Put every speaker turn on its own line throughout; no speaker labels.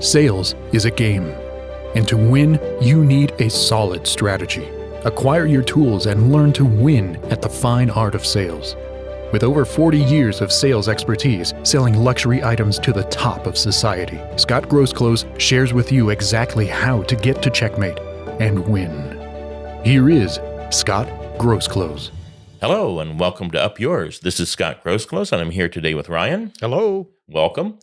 Sales is a game, and to win, you need a solid strategy. Acquire your tools and learn to win at the fine art of sales. With over 40 years of sales expertise selling luxury items to the top of society, Scott Grosclose shares with you exactly how to get to checkmate and win. Here is Scott Grosclose.
Hello and welcome to Up Yours. This is Scott Grosclose and I'm here today with Ryan.
Hello.
Welcome.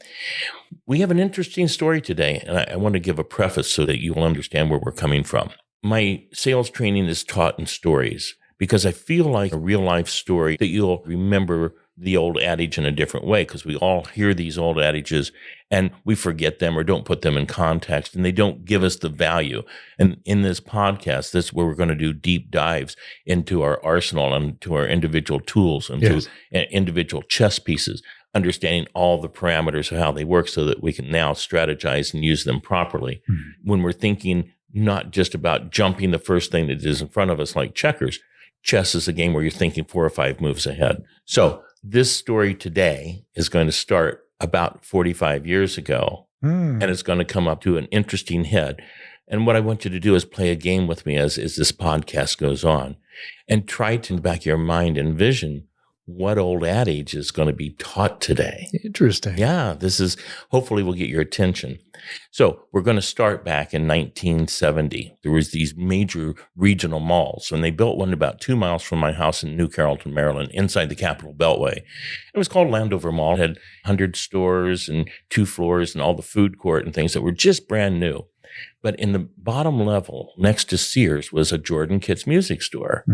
We have an interesting story today, and I want to give a preface so that you will understand where we're coming from. My sales training is taught in stories because I feel like a real life story that you'll remember the old adage in a different way, because we all hear these old adages and we forget them or don't put them in context, and they don't give us the value. And in this podcast, this is where we're going to do deep dives into our arsenal and to our individual tools and to individual chess pieces, understanding all the parameters of how they work so that we can now strategize and use them properly. When we're thinking not just about jumping the first thing that is in front of us like checkers. Chess is a game where you're thinking 4 or 5 moves ahead. So this story today is going to start about 45 years ago, and it's going to come up to an interesting head. And what I want you to do is play a game with me as this podcast goes on, and try to, in the back of your mind, envision what old adage is going to be taught today.
Interesting.
Yeah, this is, hopefully will get your attention. So we're going to start back in 1970. There was these major regional malls, and they built one about 2 miles from my house in New Carrollton, Maryland, inside the Capitol Beltway. It was called Landover Mall. It had 100 stores and 2 floors and all the food court and things that were just brand new. But in the bottom level, next to Sears, was a Jordan Kids music store.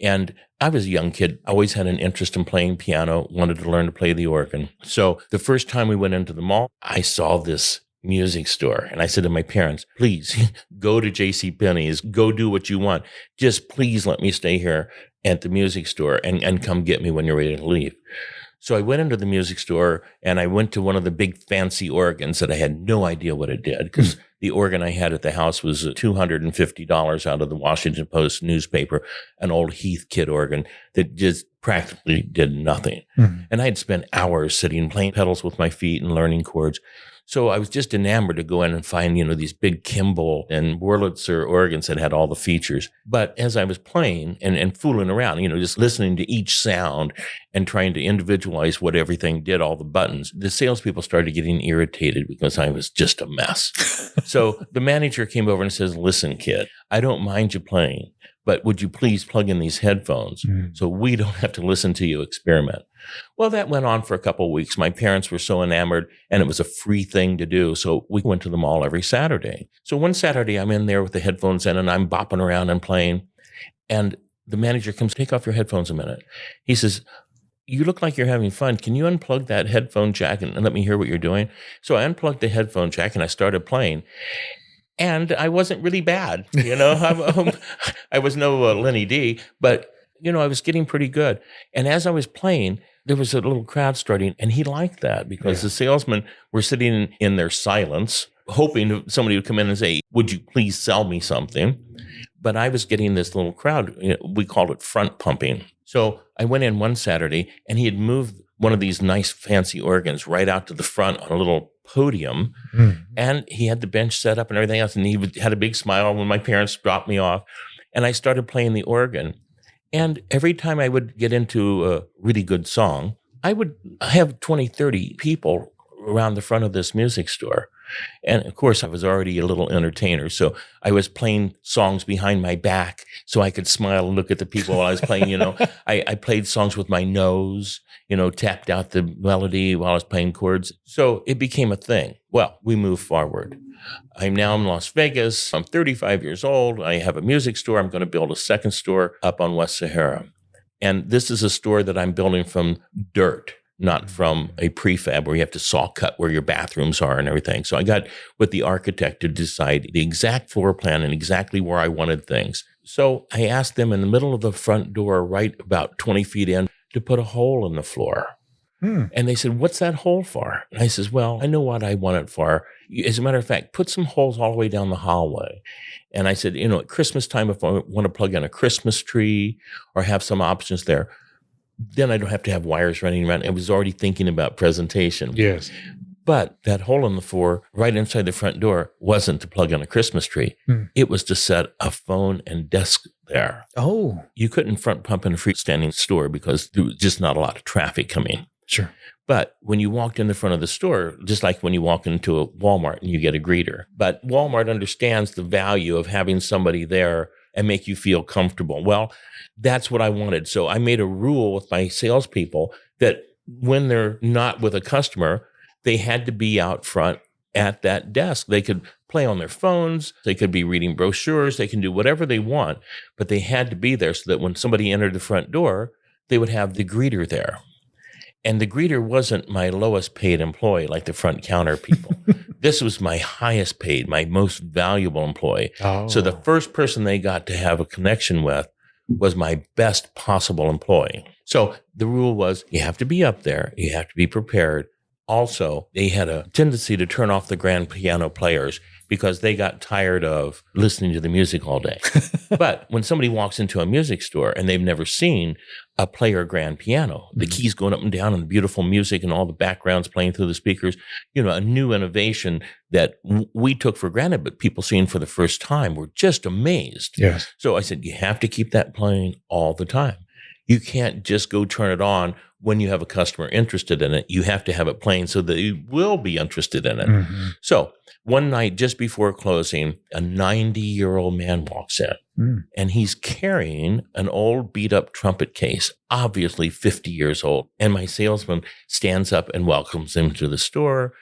And I was a young kid, always had an interest in playing piano, wanted to learn to play the organ. So the first time we went into the mall, I saw this music store. And I said to my parents, please go to JCPenney's, go do what you want. Just please let me stay here at the music store and come get me when you're ready to leave. So I went into the music store and I went to one of the big fancy organs that I had no idea what it did, because the organ I had at the house was $250 out of the Washington Post newspaper, an old Heath kit organ that just practically did nothing. And I had spent hours sitting playing pedals with my feet and learning chords. So I was just enamored to go in and find, these big Kimball and Wurlitzer organs that had all the features. But as I was playing and fooling around, just listening to each sound and trying to individualize what everything did, all the buttons, the salespeople started getting irritated because I was just a mess. So the manager came over and says, listen, kid, I don't mind you playing, but would you please plug in these headphones so we don't have to listen to you experiment? Well, that went on for a couple of weeks. My parents were so enamored, and it was a free thing to do. So we went to the mall every Saturday. So one Saturday, I'm in there with the headphones in, and I'm bopping around and playing. And the manager comes, take off your headphones a minute. He says, you look like you're having fun. Can you unplug that headphone jack and let me hear what you're doing? So I unplugged the headphone jack, and I started playing. And I wasn't really bad. I was no Lenny D, but I was getting pretty good. And as I was playing, there was a little crowd starting, and he liked that because the salesmen were sitting in their silence, hoping somebody would come in and say, would you please sell me something? But I was getting this little crowd. We called it front pumping. So I went in one Saturday, and he had moved one of these nice fancy organs right out to the front on a little podium, and he had the bench set up and everything else, and he had a big smile when my parents dropped me off, and I started playing the organ. And every time I would get into a really good song, I would have 20, 30 people around the front of this music store. And of course, I was already a little entertainer. So I was playing songs behind my back so I could smile and look at the people while I was playing. I played songs with my nose, tapped out the melody while I was playing chords. So it became a thing. Well, we moved forward. I'm now in Las Vegas. I'm 35 years old. I have a music store. I'm going to build a second store up on West Sahara. And this is a store that I'm building from dirt, not from a prefab where you have to saw cut where your bathrooms are and everything. So I got with the architect to decide the exact floor plan and exactly where I wanted things. So I asked them in the middle of the front door, right about 20 feet in, to put a hole in the floor. And they said, what's that hole for? And I says, well, I know what I want it for. As a matter of fact, put some holes all the way down the hallway. And I said, at Christmas time, if I want to plug in a Christmas tree or have some options there, then I don't have to have wires running around. I was already thinking about presentation.
Yes.
But that hole in the floor right inside the front door wasn't to plug in a Christmas tree. It was to set a phone and desk there.
Oh,
You couldn't front pump in a freestanding store because there was just not a lot of traffic coming.
sure.
But when you walked in the front of the store, just like when you walk into a Walmart and you get a greeter, but Walmart understands the value of having somebody there and make you feel comfortable. Well, that's what I wanted. So I made a rule with my salespeople that when they're not with a customer, they had to be out front at that desk. They could play on their phones. They could be reading brochures. They can do whatever they want, but they had to be there so that when somebody entered the front door, they would have the greeter there. And the greeter wasn't my lowest paid employee like the front counter people. This was my highest paid, my most valuable employee.
Oh.
So the first person they got to have a connection with was my best possible employee. So the rule was you have to be up there. You have to be prepared. Also, they had a tendency to turn off the grand piano players because they got tired of listening to the music all day. But when somebody walks into a music store and they've never seen a player grand piano, the keys going up and down and the beautiful music and all the backgrounds playing through the speakers, a new innovation that we took for granted, but people seeing for the first time were just amazed.
Yes.
So I said, you have to keep that playing all the time. You can't just go turn it on when you have a customer interested in it. You have to have it playing so that you will be interested in it. So one night just before closing, a 90-year-old man walks in and he's carrying an old beat up trumpet case, obviously 50 years old. And my salesman stands up and welcomes him to the store.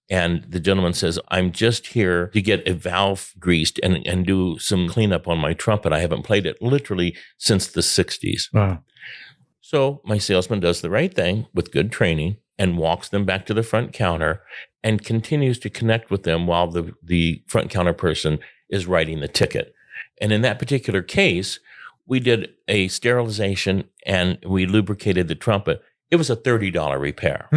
And the gentleman says, I'm just here to get a valve greased and do some cleanup on my trumpet. I haven't played it literally since the 60s.
Wow.
So my salesman does the right thing with good training and walks them back to the front counter and continues to connect with them while the front counter person is writing the ticket. And in that particular case, we did a sterilization and we lubricated the trumpet. It was a $30 repair.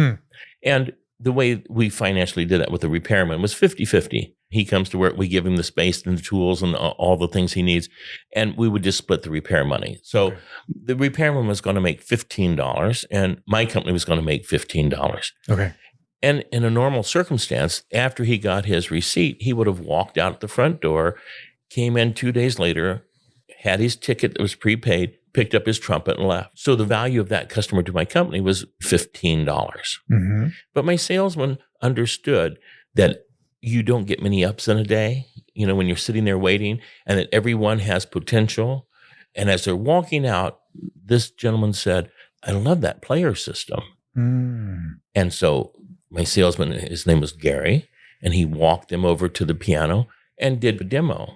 And the way we financially did that with the repairman was 50-50. He comes to work, we give him the space and the tools and all the things he needs, and we would just split the repair money. So the repairman was going to make $15, and my company was going to make $15.
Okay.
And in a normal circumstance, after he got his receipt, he would have walked out the front door, came in 2 days later, had his ticket that was prepaid, picked up his trumpet and left. So the value of that customer to my company was $15. But my salesman understood that you don't get many ups in a day, when you're sitting there waiting, and that everyone has potential. And as they're walking out, this gentleman said, I love that player system. And so my salesman, his name was Gary, and he walked them over to the piano and did a demo.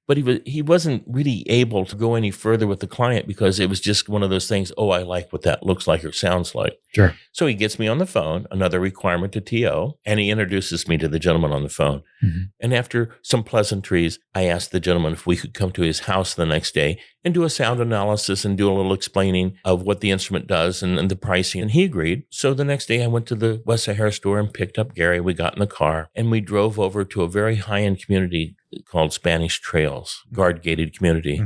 But he wasn't really able to go any further with the client because it was just one of those things, I like what that looks like or sounds like.
Sure.
So he gets me on the phone, another requirement to TO, and he introduces me to the gentleman on the phone. And after some pleasantries, I asked the gentleman if we could come to his house the next day and do a sound analysis and do a little explaining of what the instrument does and the pricing. And he agreed. So the next day I went to the West Sahara store and picked up Gary. We got in the car and we drove over to a very high-end community called Spanish Trails, guard-gated community.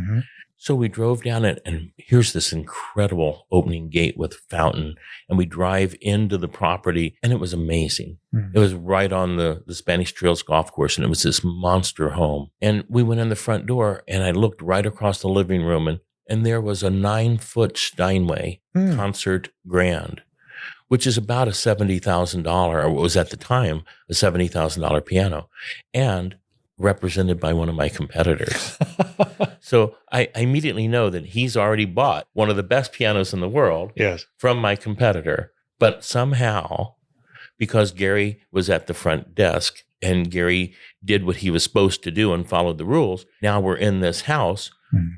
So we drove down it, and here's this incredible opening gate with a fountain, and we drive into the property, and it was amazing. It was right on the Spanish Trails golf course, and it was this monster home. And we went in the front door, and I looked right across the living room, and there was a 9-foot Steinway concert grand, which is about a $70,000, or was at the time a $70,000 piano, and represented by one of my competitors. So I immediately know that he's already bought one of the best pianos in the world from my competitor. But somehow, because Gary was at the front desk and Gary did what he was supposed to do and followed the rules, now we're in this house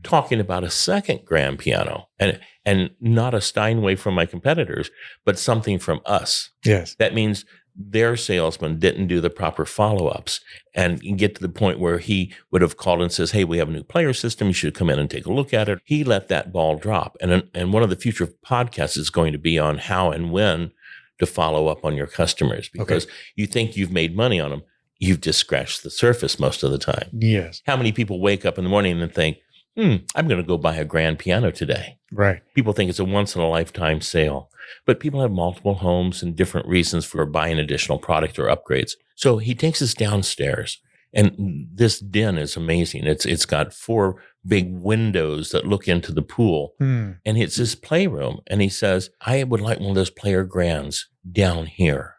talking about a second grand piano and not a Steinway from my competitors, but something from us.
Yes.
That means their salesman didn't do the proper follow-ups and get to the point where he would have called and says, hey, we have a new player system. You should come in and take a look at it. He let that ball drop. And one of the future podcasts is going to be on how and when to follow up on your customers, because you think you've made money on them. You've just scratched the surface most of the time.
Yes.
How many people wake up in the morning and think, I'm going to go buy a grand piano today.
Right.
People think it's a once-in-a-lifetime sale, but people have multiple homes and different reasons for buying additional product or upgrades. So he takes us downstairs, and this den is amazing. It's got 4 big windows that look into the pool, and it's his playroom. And he says, I would like one of those player grands down here.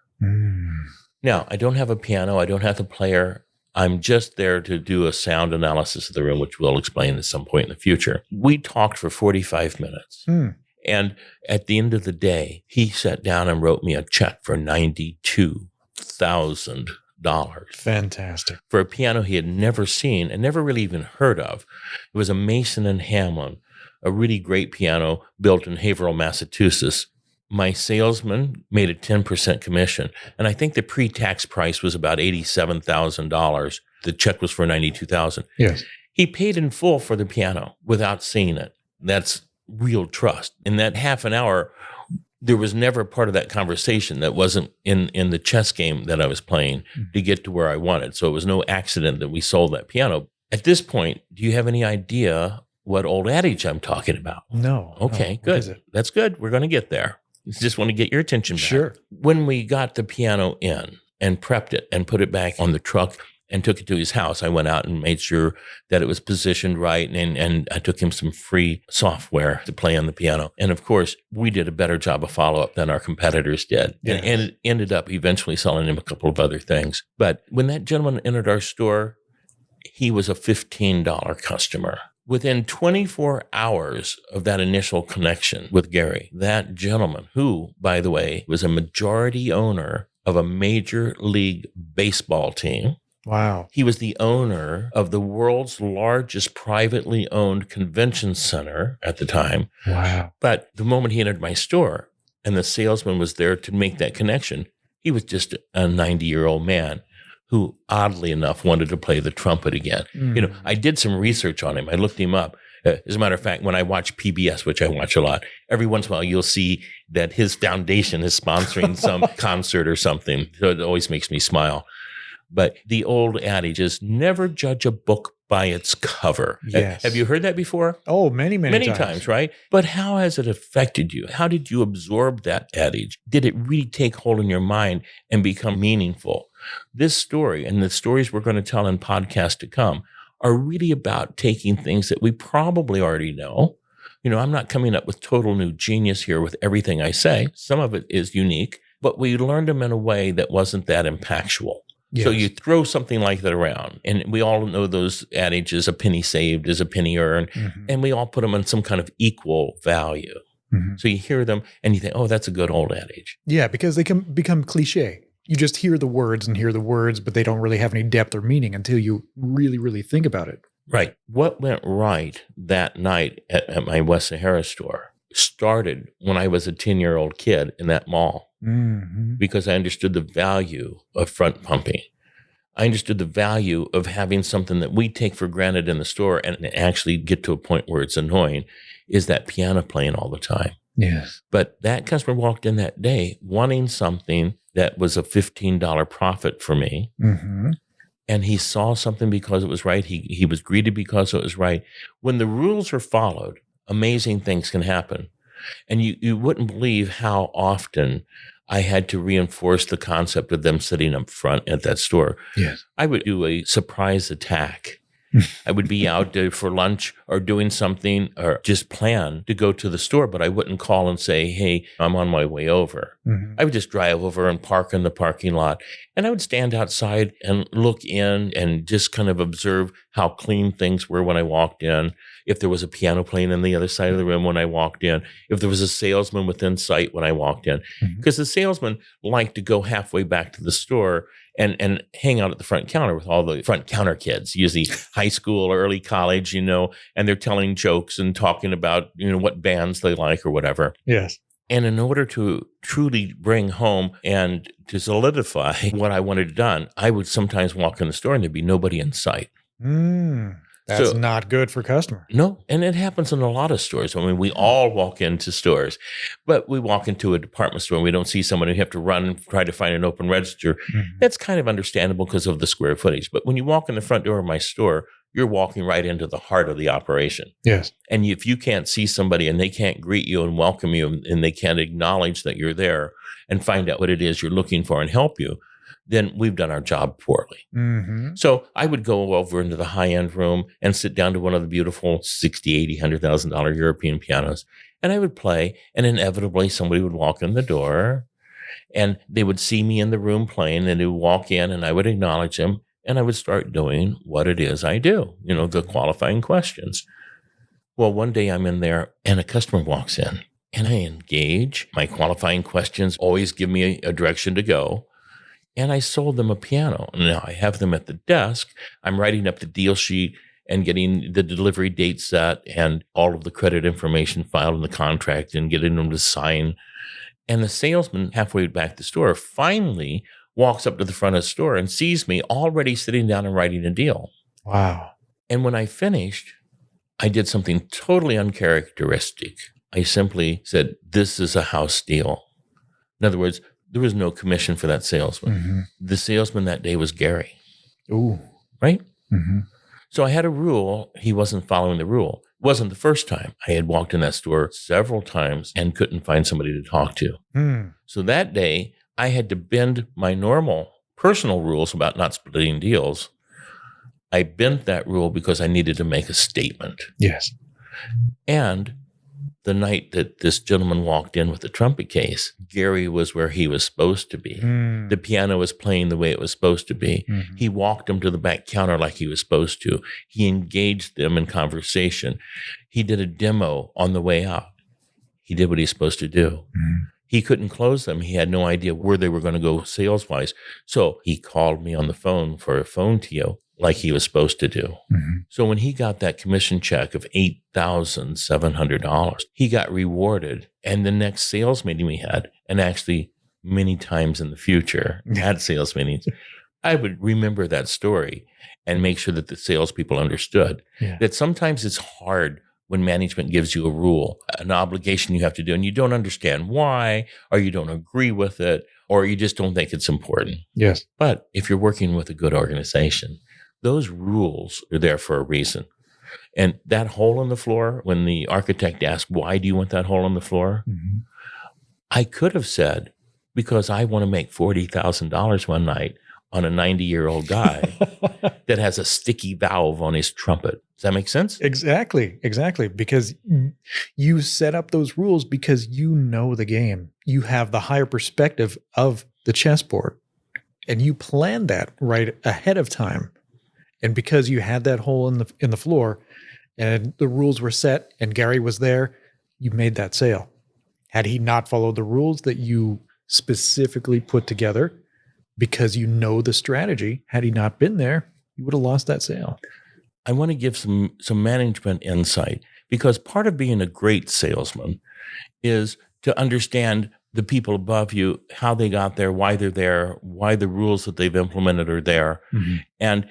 Now, I don't have a piano. I don't have the player. I'm just there to do a sound analysis of the room, which we'll explain at some point in the future. We talked for 45 minutes. And at the end of the day, he sat down and wrote me a check for $92,000.
Fantastic.
For a piano he had never seen and never really even heard of. It was a Mason and Hamlin, a really great piano built in Haverhill, Massachusetts. My salesman made a 10% commission, and I think the pre-tax price was about $87,000. The check was for $92,000.
Yes.
He paid in full for the piano without seeing it. That's real trust. In that half an hour, there was never part of that conversation that wasn't in the chess game that I was playing to get to where I wanted. So it was no accident that we sold that piano. At this point, do you have any idea what old adage I'm talking about?
No.
Okay,
no.
good.
What is it?
That's good. We're going to get there. Just want to get your attention back.
Sure.
When we got the piano in and prepped it and put it back on the truck and took it to his house, I went out and made sure that it was positioned right. And I took him some free software to play on the piano. And of course, we did a better job of follow-up than our competitors did.
Yes.
And it ended up eventually selling him a couple of other things. But when that gentleman entered our store, he was a $15 customer. Within 24 hours of that initial connection with Gary, that gentleman, who, by the way, was a majority owner of a major league baseball team.
Wow.
He was the owner of the world's largest privately owned convention center at the time.
Wow.
But the moment he entered my store and the salesman was there to make that connection, he was just a 90-year-old man who, oddly enough, wanted to play the trumpet again. You know, I did some research on him. I looked him up. As a matter of fact, when I watch PBS, which I watch a lot, every once in a while you'll see that his foundation is sponsoring some concert or something. So it always makes me smile. But the old adage is never judge a book by its cover.
Yes.
Have you heard that before?
Oh, many
Times, right? But how has it affected you? How did you absorb that adage? Did it really take hold in your mind and become meaningful? This story and the stories we're going to tell in podcasts to come are really about taking things that we probably already know. You know, I'm not coming up with total new genius here with everything I say. Some of it is unique, but we learned them in a way that wasn't that impactful.
Yes.
So you throw something like that around, and we all know those adages, a penny saved is a penny earned, and we all put them on some kind of equal value. So you hear them and you think, oh, that's a good old adage.
Yeah, because they can become cliche. You just hear the words, but they don't really have any depth or meaning until you really, really think about it.
Right. What went right that night at my West Sahara store started when I was a 10-year-old kid in that mall. Because I understood the value of front pumping. I understood the value of having something that we take for granted in the store and actually get to a point where it's annoying, is that piano playing all the time.
Yes.
But that customer walked in that day wanting something that was a $15 profit for me. And he saw something because it was right. He was greeted because it was right. When the rules are followed, amazing things can happen. And you wouldn't believe how often I had to reinforce the concept of them sitting up front at that store.
Yes.
I would do a surprise attack. I would be out for lunch or doing something or just plan to go to the store, but I wouldn't call and say, hey, I'm on my way over. I would just drive over and park in the parking lot. And I would stand outside and look in and just kind of observe how clean things were when I walked in. If there was a piano playing on the other side of the room when I walked in, if there was a salesman within sight when I walked in, because the salesman liked to go halfway back to the store and hang out at the front counter with all the front counter kids, usually high school or early college, you know, and they're telling jokes and talking about, you know, what bands they like or whatever.
Yes.
And in order to truly bring home and to solidify what I wanted done, I would sometimes walk in the store and there'd be nobody in sight.
That's not good for customer.
No, and it happens in a lot of stores. I mean, we all walk into stores, but we walk into a department store and we don't see someone who have to run and try to find an open register. That's kind of understandable because of the square footage. But when you walk in the front door of my store, you're walking right into the heart of the operation.
Yes.
And if you can't see somebody and they can't greet you and welcome you and they can't acknowledge that you're there and find out what it is you're looking for and help you, then we've done our job poorly.
Mm-hmm.
So I would go over into the high-end room and sit down to one of the beautiful $60,000, $80,000, $100,000 European pianos, and I would play, and inevitably somebody would walk in the door, and they would see me in the room playing, and they would walk in, and I would acknowledge them, and I would start doing what it is I do, the qualifying questions. Well, one day I'm in there, and a customer walks in, and I engage. My qualifying questions always give me a direction to go. And I sold them a piano. Now I have them at the desk. I'm writing up the deal sheet and getting the delivery date set and all of the credit information filed in the contract and getting them to sign. And the salesman halfway back the store finally walks up to the front of the store and sees me already sitting down and writing a deal.
Wow.
And when I finished, I did something totally uncharacteristic. I simply said, "This is a house deal." In other words, there was no commission for that salesman.
Mm-hmm.
The salesman that day was Gary.
Ooh.
Right?
Mm-hmm.
So I had a rule. He wasn't following the rule. It wasn't the first time. I had walked in that store several times and couldn't find somebody to talk to.
Mm.
So that day, I had to bend my normal personal rules about not splitting deals. I bent that rule because I needed to make a statement.
Yes.
And the night that this gentleman walked in with the trumpet case, Gary was where he was supposed to be.
Mm.
The piano was playing the way it was supposed to be.
Mm-hmm.
He walked them to the back counter like he was supposed to. He engaged them in conversation. He did a demo on the way out. He did what he's supposed to do.
Mm-hmm.
He couldn't close them. He had no idea where they were going to go sales-wise. So he called me on the phone for a phone TO like he was supposed to do.
Mm-hmm.
So when he got that commission check of $8,700, he got rewarded. And the next sales meeting we had, and actually many times in the future at sales meetings, I would remember that story and make sure that the salespeople understood that sometimes it's hard when management gives you a rule, an obligation you have to do, and you don't understand why, or you don't agree with it, or you just don't think it's important.
Yes.
But if you're working with a good organization, those rules are there for a reason. And that hole in the floor, when the architect asked, "Why do you want that hole in the floor?"
Mm-hmm.
I could have said, "Because I want to make $40,000 one night on a 90-year-old guy that has a sticky valve on his trumpet." Does that make sense?
Exactly. Because you set up those rules because you know the game. You have the higher perspective of the chessboard, and you planned that right ahead of time. And because you had that hole in the floor, and the rules were set, and Gary was there, you made that sale. Had he not followed the rules that you specifically put together, because you know the strategy, had he not been there, you would have lost that sale.
I want to give some management insight, because part of being a great salesman is to understand the people above you, how they got there, why they're there, why the rules that they've implemented are there.
Mm-hmm.
And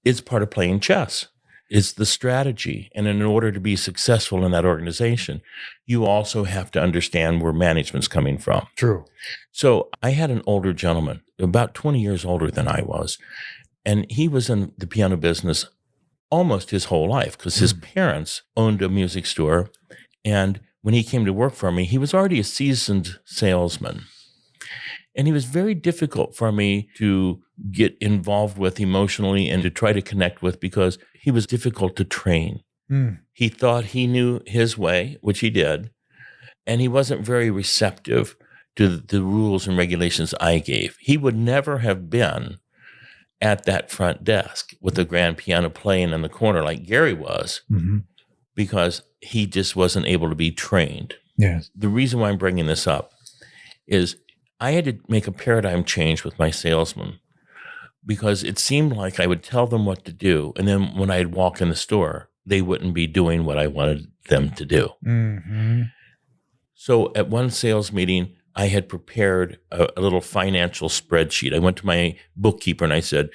it's part of playing chess. It's the strategy. And in order to be successful in that organization, you also have to understand where management's coming from.
True.
So I had an older gentleman, about 20 years older than I was, and he was in the piano business almost his whole life because his parents owned a music store. And when he came to work for me, he was already a seasoned salesman. And he was very difficult for me to get involved with emotionally and to try to connect with because he was difficult to train.
Mm.
He thought he knew his way, which he did, and he wasn't very receptive to the rules and regulations I gave. He would never have been at that front desk with the grand piano playing in the corner like Gary was,
Mm-hmm.
because he just wasn't able to be trained.
Yes.
The reason why I'm bringing this up is I had to make a paradigm change with my salesmen because it seemed like I would tell them what to do, and then when I'd walk in the store, they wouldn't be doing what I wanted them to do.
Mm-hmm.
So at one sales meeting, I had prepared a little financial spreadsheet. I went to my bookkeeper and I said,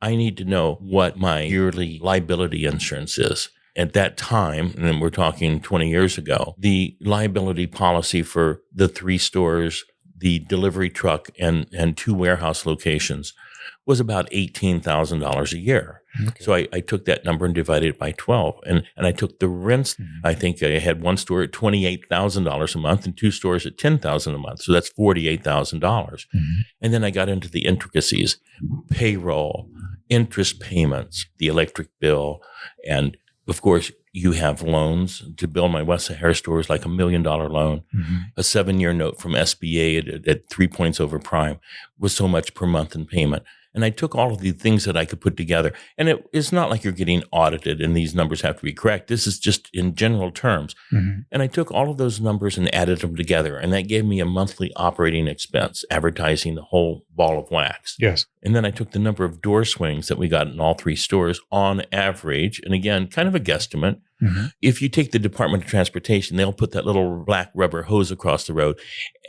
I need to know what my yearly liability insurance is. At that time, and then we're talking 20 years ago, the liability policy for the 3 stores, the delivery truck, and 2 warehouse locations was about $18,000 a year.
Okay.
So I took that number and divided it by 12. And I took the rents. I think I had one store at $28,000 a month and two stores at $10,000 a month. So that's $48,000. And then I got into the intricacies, payroll, interest payments, the electric bill. And of course, you have loans. To build my West Sahara store is like $1 million loan. A 7-year note from SBA at 3 points over prime was so much per month in payment. And I took all of the things that I could put together. And it's not like you're getting audited and these numbers have to be correct. This is just in general terms. And I took all of those numbers and added them together. And that gave me a monthly operating expense, advertising the whole ball of wax.
Yes.
And then I took the number of door swings that we got in all 3 stores on average. And again, kind of a guesstimate. If you take the Department of Transportation, they'll put that little black rubber hose across the road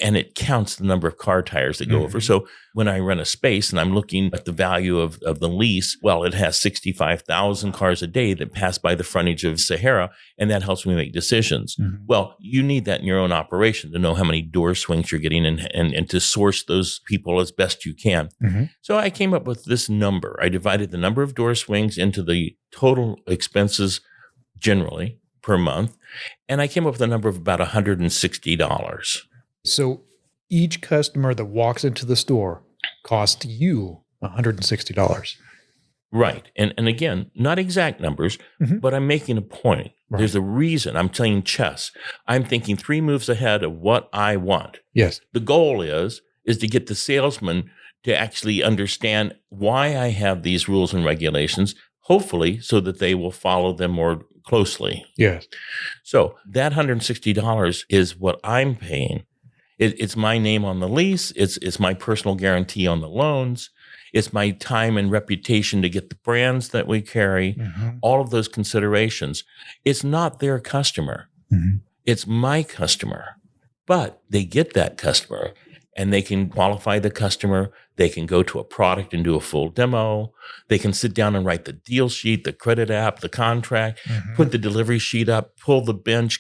and it counts the number of car tires that go over. So when I rent a space and I'm looking at the value of the lease, well, it has 65,000 cars a day that pass by the frontage of Sahara, and that helps me make decisions. Well, you need that in your own operation to know how many door swings you're getting and to source those people as best you can. So I came up with this number. I divided the number of door swings into the total expenses generally per month, and I came up with a number of about $160.
So each customer that walks into the store costs you $160.
Right. And again, not exact numbers, but I'm making a point.
Right.
There's a reason. I'm playing chess. I'm thinking 3 moves ahead of what I want.
Yes.
The goal is to get the salesman to actually understand why I have these rules and regulations, hopefully so that they will follow them more closely.
Yes.
So that $160 is what I'm paying. It's my name on the lease. It's my personal guarantee on the loans. It's my time and reputation to get the brands that we carry, all of those considerations. It's not their customer. It's my customer. But they get that customer and they can qualify the customer. They can go to a product and do a full demo. They can sit down and write the deal sheet, the credit app, the contract, put the delivery sheet up, pull the bench,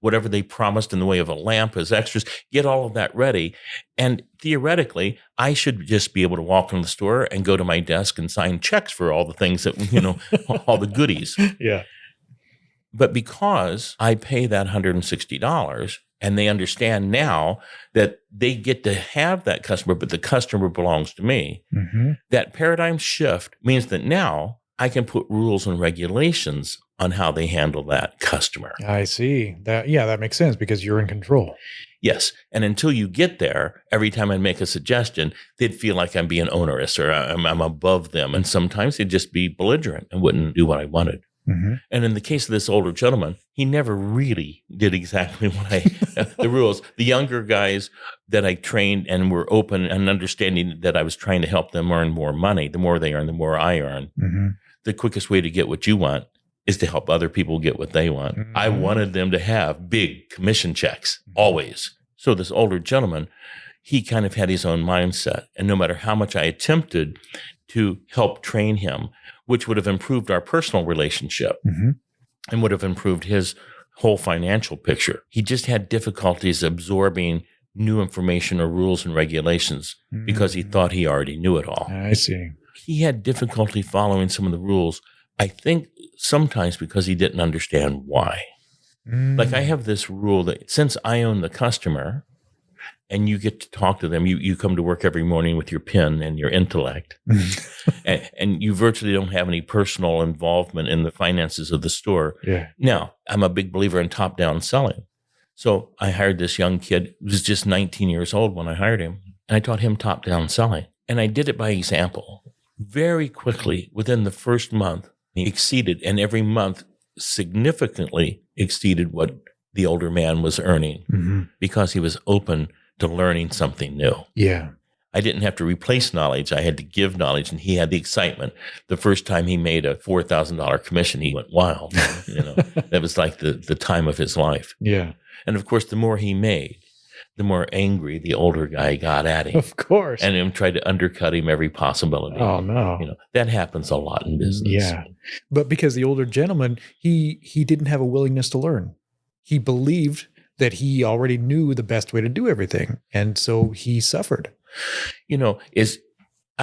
whatever they promised in the way of a lamp as extras, get all of that ready. And theoretically, I should just be able to walk in the store and go to my desk and sign checks for all the things that, all the goodies.
Yeah.
But because I pay that $160, and they understand now that they get to have that customer, but the customer belongs to me. That paradigm shift means that now I can put rules and regulations on how they handle that customer.
I see. That makes sense because you're in control.
Yes. And until you get there, every time I make a suggestion, they'd feel like I'm being onerous or I'm above them. And sometimes they'd just be belligerent and wouldn't do what I wanted. And in the case of this older gentleman, he never really did exactly what the rules. The younger guys that I trained and were open and understanding that I was trying to help them earn more money. The more they earn, the more I earn. The quickest way to get what you want is to help other people get what they want. I wanted them to have big commission checks, always. So this older gentleman, he kind of had his own mindset. And no matter how much I attempted to help train him, which would have improved our personal relationship and would have improved his whole financial picture. He just had difficulties absorbing new information or rules and regulations because he thought he already knew it all.
I see.
He had difficulty following some of the rules, I think sometimes because he didn't understand why. Like I have this rule that since I own the customer, and you get to talk to them. You come to work every morning with your pen and your intellect. and you virtually don't have any personal involvement in the finances of the store.
Yeah.
Now, I'm a big believer in top-down selling. So I hired this young kid who was just 19 years old when I hired him. And I taught him top-down selling. And I did it by example. Very quickly, within the first month, he exceeded, and every month significantly exceeded what the older man was earning because he was open to learning something new. Yeah. I didn't have to replace knowledge. I had to give knowledge, and he had the excitement. The first time he made a $4,000 commission, he went wild. That was like the time of his life. Yeah. And of course, the more he made, the more angry the older guy got at him.
Of course.
And him tried to undercut him every possibility.
Oh, no.
That happens a lot in business.
Yeah. But because the older gentleman, he didn't have a willingness to learn. He believed that he already knew the best way to do everything. And so he suffered.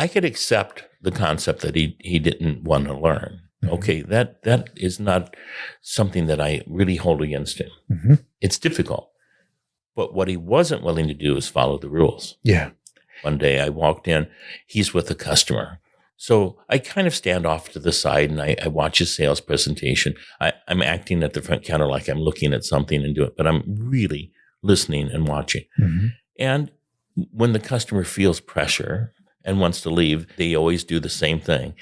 I could accept the concept that he didn't want to learn.
Mhm.
Okay, that is not something that I really hold against him.
Mm-hmm.
It's difficult. But what he wasn't willing to do is follow the rules.
Yeah.
One day I walked in, he's with a customer. So I kind of stand off to the side and I watch his sales presentation. I'm acting at the front counter like I'm looking at something and doing it, but I'm really listening and watching.
Mm-hmm.
And when the customer feels pressure and wants to leave, they always do the same thing.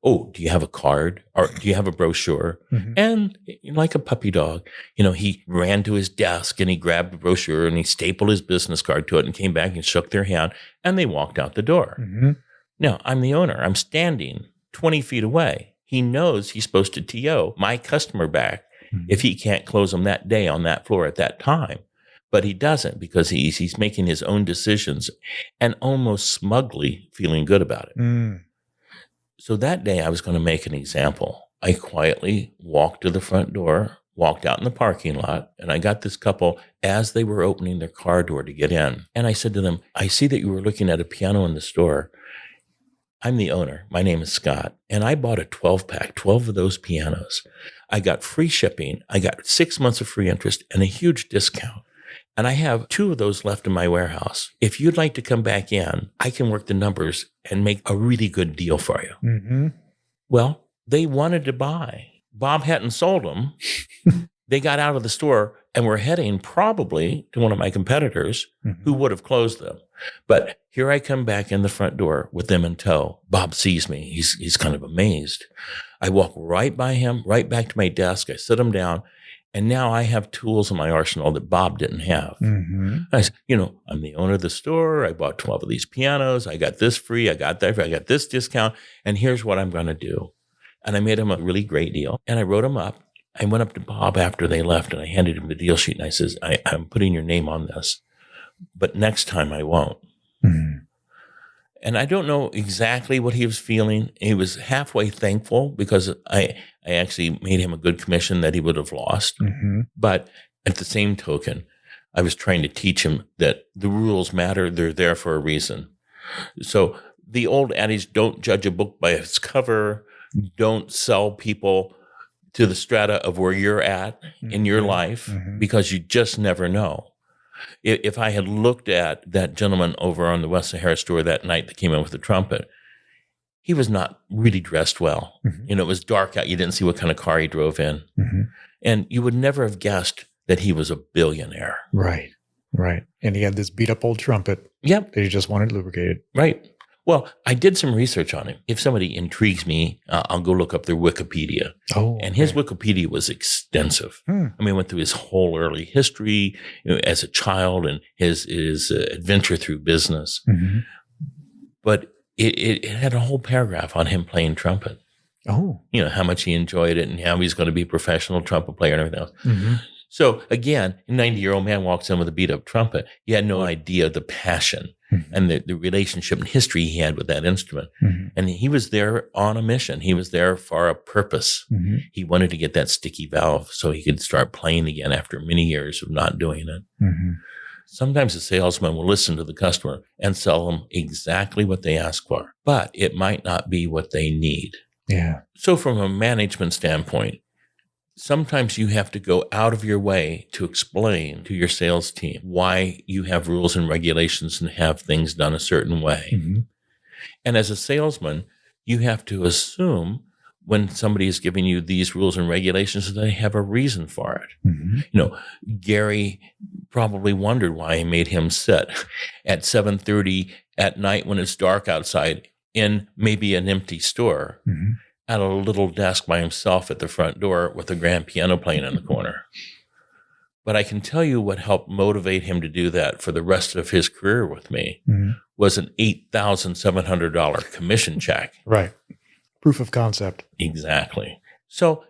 Oh, do you have a card? Or do you have a brochure?
Mm-hmm.
And like a puppy dog, he ran to his desk and he grabbed a brochure and he stapled his business card to it and came back and shook their hand and they walked out the door.
Mm-hmm.
Now, I'm the owner. I'm standing 20 feet away. He knows he's supposed to TO my customer back
Mm-hmm.
if he can't close them that day on that floor at that time. But he doesn't because he's making his own decisions and almost smugly feeling good about it.
Mm.
So that day I was going to make an example. I quietly walked to the front door, walked out in the parking lot, and I got this couple as they were opening their car door to get in. And I said to them, I see that you were looking at a piano in the store. I'm the owner. My name is Scott. And I bought a 12-pack, 12 of those pianos. I got free shipping. I got 6 months of free interest and a huge discount. And I have 2 of those left in my warehouse. If you'd like to come back in, I can work the numbers and make a really good deal for you.
Mm-hmm.
Well, they wanted to buy. Bob hadn't sold them. They got out of the store and were heading probably to one of my competitors
Mm-hmm.
who would have closed them. But here I come back in the front door with them in tow. Bob sees me. He's kind of amazed. I walk right by him, right back to my desk. I sit him down. And now I have tools in my arsenal that Bob didn't have.
Mm-hmm.
I said, I'm the owner of the store. I bought 12 of these pianos. I got this free. I got that free. I got this discount. And here's what I'm going to do. And I made him a really great deal. And I wrote him up. I went up to Bob after they left and I handed him the deal sheet. And I says, I'm putting your name on this, but next time I won't.
Mm-hmm.
And I don't know exactly what he was feeling. He was halfway thankful because I actually made him a good commission that he would have lost.
Mm-hmm.
But at the same token, I was trying to teach him that the rules matter. They're there for a reason. So the old adage, don't judge a book by its cover. Don't sell people to the strata of where you're at in your life
Mm-hmm.
because you just never know. If I had looked at that gentleman over on the West Sahara store that night that came in with the trumpet, he was not really dressed well.
Mm-hmm.
It was dark out. You didn't see what kind of car he drove in.
Mm-hmm.
And you would never have guessed that he was a billionaire.
Right. Right. And he had this beat up old trumpet
Yep.
that he just wanted lubricated.
Right. Well, I did some research on him. If somebody intrigues me, I'll go look up their Wikipedia.
Oh,
And his Wikipedia was extensive.
Hmm.
I mean, I went through his whole early history as a child and his adventure through business.
Mm-hmm.
But it had a whole paragraph on him playing trumpet.
Oh.
How much he enjoyed it and how he's going to be a professional trumpet player and everything else.
Mm-hmm.
So again, a 90-year-old man walks in with a beat up trumpet. He had no idea the passion
Mm-hmm.
and the relationship and history he had with that instrument.
Mm-hmm.
And he was there on a mission. He was there for a purpose.
Mm-hmm.
He wanted to get that sticky valve so he could start playing again after many years of not doing it.
Mm-hmm.
Sometimes a salesman will listen to the customer and sell them exactly what they ask for, but it might not be what they need.
Yeah.
So from a management standpoint, sometimes you have to go out of your way to explain to your sales team why you have rules and regulations and have things done a certain way.
Mm-hmm.
And as a salesman, you have to assume when somebody is giving you these rules and regulations that they have a reason for it.
Mm-hmm.
Gary probably wondered why I made him sit at 7:30 at night when it's dark outside in maybe an empty store.
Mm-hmm.
At a little desk by himself at the front door with a grand piano playing in the corner. But I can tell you what helped motivate him to do that for the rest of his career with me
Mm-hmm.
was an $8,700 commission check.
Right. Proof of concept.
Exactly. So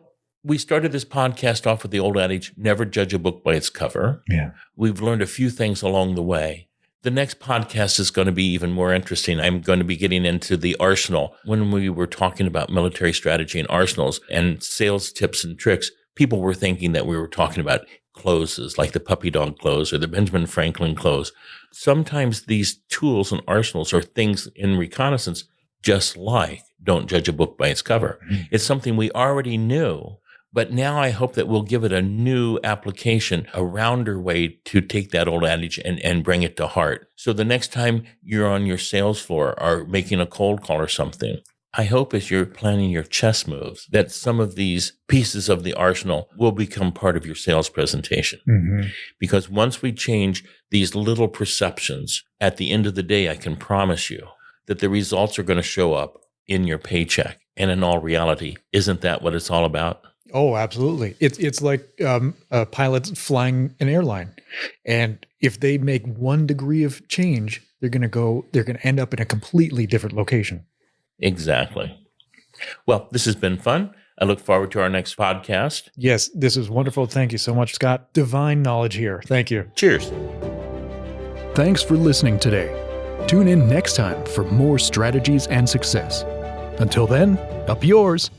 we started this podcast off with the old adage, never judge a book by its cover.
Yeah.
We've learned a few things along the way. The next podcast is going to be even more interesting. I'm going to be getting into the arsenal. When we were talking about military strategy and arsenals and sales tips and tricks, people were thinking that we were talking about closes, like the puppy dog close or the Benjamin Franklin close. Sometimes these tools and arsenals are things in reconnaissance, just like don't judge a book by its cover. It's something we already knew, but now I hope that we'll give it a new application, a rounder way to take that old adage and bring it to heart. So the next time you're on your sales floor or making a cold call or something, I hope as you're planning your chess moves that some of these pieces of the arsenal will become part of your sales presentation. Because once we change these little perceptions, at the end of the day, I can promise you that the results are going to show up in your paycheck. And in all reality, isn't that what it's all about?
Oh, absolutely. It's like pilots flying an airline. And if they make 1 degree of change, they're going to end up in a completely different location.
Exactly. Well, this has been fun. I look forward to our next podcast.
Yes, this is wonderful. Thank you so much, Scott. Divine knowledge here. Thank you.
Cheers.
Thanks for listening today. Tune in next time for more strategies and success. Until then, up yours.